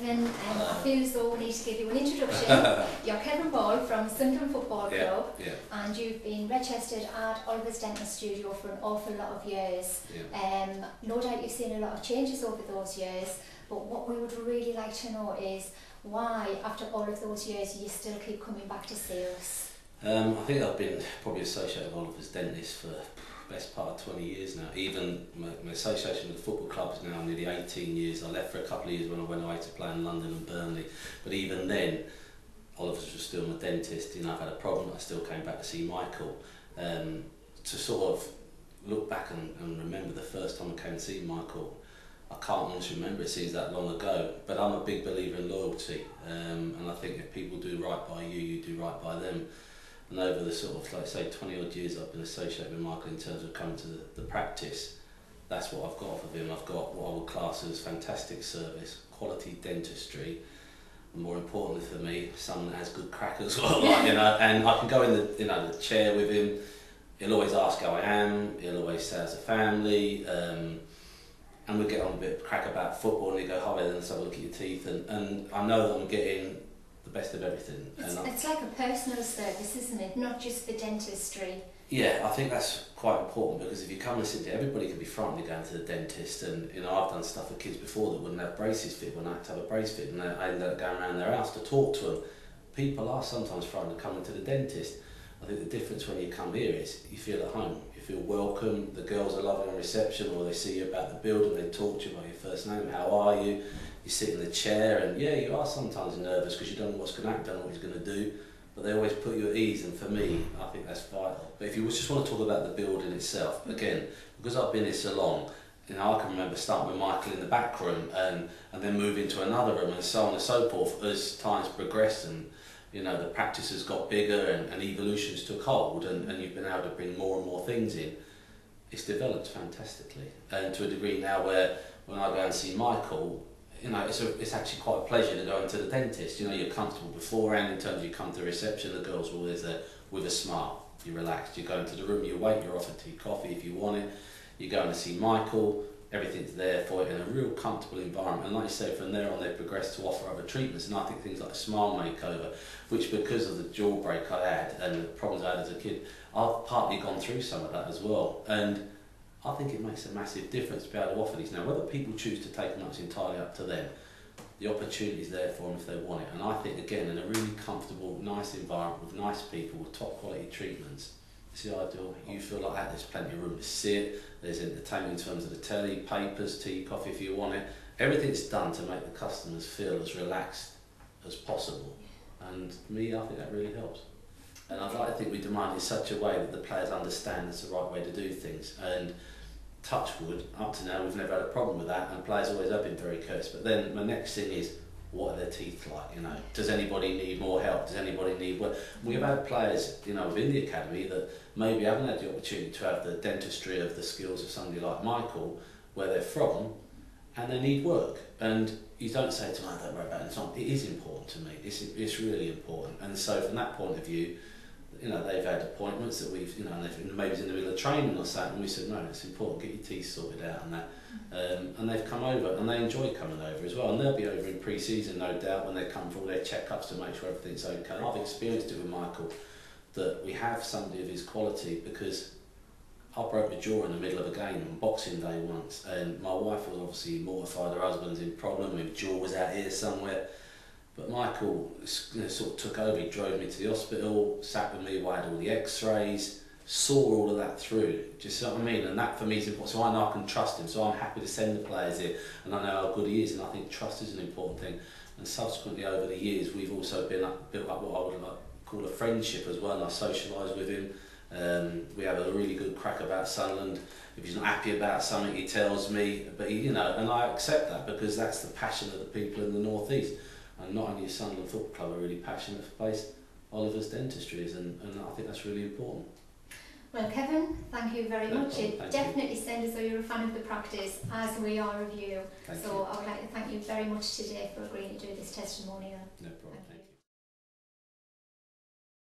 Kevin. I feel as though we need to give you an introduction. You're Kevin Ball from Sunderland Football Club, and you've been registered at Olivers Dental Studio for an awful lot of years. No doubt you've seen a lot of changes over those years, but what we would really like to know is why, after all of those years, you still keep coming back to see us. I think I've been probably associated with Olivers Dentists for the best part of 20 years now. Even my association with the football club is now nearly 18 years. I left for a couple of years when I went away to play in London and Burnley. But even then, Olivers was still my dentist. You know, I've had a problem, I still came back to see Michael. To sort of look back and remember the first time I came to see Michael, I can't honestly remember, it seems that long ago, but I'm a big believer in loyalty, and I think if people do right by you, you do right by them. And over the sort of, like say, 20 odd years I've been associated with Michael in terms of coming to the practice, that's what I've got off of him. I've got what I would class as fantastic service, quality dentistry, and more importantly for me, someone that has good crack as well, like, you know, and I can go in the chair with him, he'll always ask how I am, he'll always say as a family, and we get on a bit of crack about football, and he go, hi, then let's have a look at your teeth, and I know that I'm getting the best of everything. It's like a personal service, isn't it? Not just the dentistry. Yeah, I think that's quite important, because if you come and sit there, everybody can be frightened of going to the dentist, and you know, I've done stuff with kids before that wouldn't have braces fit when I had to have a brace fit, and I ended up going around their house to talk to them. People are sometimes frightened of coming to the dentist. I think the difference when you come here is you feel at home, you feel welcome, the girls are lovely on reception, or they see you about the building, they talk to you about your first name, how are you, you sit in the chair, and yeah, you are sometimes nervous because you don't know what's going to happen, don't know what he's going to do, but they always put you at ease, and for me, I think that's vital. But if you just want to talk about the building itself, again, because I've been here so long, you know, I can remember starting with Michael in the back room and then moving to another room and so on and so forth as time's progressed, and you know, the practice has got bigger and evolutions took hold, and you've been able to bring more and more things in. It's developed fantastically, and to a degree now where when I go and see Michael, you know, it's actually quite a pleasure to go into the dentist. You know, you're comfortable beforehand in terms of you come to reception, the girls are always there with a smile, you're relaxed, you go into the room, you wait, you're offered tea, coffee if you want it, you go and see Michael, everything's there for you in a real comfortable environment, and like you say, from there on they progress to offer other treatments, and I think things like a smile makeover, which because of the jaw break I had and the problems I had as a kid, I've partly gone through some of that as well, and I think it makes a massive difference to be able to offer these now. Whether people choose to take them, it's entirely up to them. The opportunity is there for them if they want it, and I think again in a really comfortable, nice environment with nice people with top quality treatments, it's the ideal. You feel like that, there's plenty of room to sit, there's entertainment in terms of the telly, papers, tea, coffee if you want it. Everything's done to make the customers feel as relaxed as possible, and for me, I think that really helps. And I'd like to think we demand it in such a way that the players understand it's the right way to do things, and touch wood, up to now we've never had a problem with that, and players always have been very courteous. But then my next thing is, what are their teeth like? You know, does anybody need more help? Does anybody need work? We've had players, you know, within the academy that maybe haven't had the opportunity to have the dentistry of the skills of somebody like Michael, where they're from, and they need work. And you don't say to them, "Don't worry about it." It is important to me. It's really important. And so from that point of view, you know, they've had appointments that we've, you know, maybe it's in the middle of training or something, and we said, no, it's important, get your teeth sorted out and that. And they've come over, and they enjoy coming over as well, and they'll be over in pre-season, no doubt, when they come for all their checkups to make sure everything's okay. I've experienced it with Michael, that we have somebody of his quality, because I broke my jaw in the middle of a game on Boxing Day once, and my wife was obviously mortified, her husband's in problem, his jaw was out here somewhere. But Michael, you know, sort of took over, he drove me to the hospital, sat with me while I had all the x-rays, saw all of that through, do you see what I mean? And that for me is important, so I know I can trust him, so I'm happy to send the players here, and I know how good he is, and I think trust is an important thing. And subsequently over the years, we've also built up what I would like call a friendship as well, and I socialise with him. We have a really good crack about Sunderland. If he's not happy about something, he tells me, but he, you know, and I accept that, because that's the passion of the people in the North East. And not only is Sunderland Football Club are really passionate for the place, Olivers Dentistry is, and I think that's really important. Well, Kevin, thank you very much. It definitely sounds as though you're a fan of the practice, as we are of you. So I would like to thank you very much today for agreeing to do this testimonial. No problem.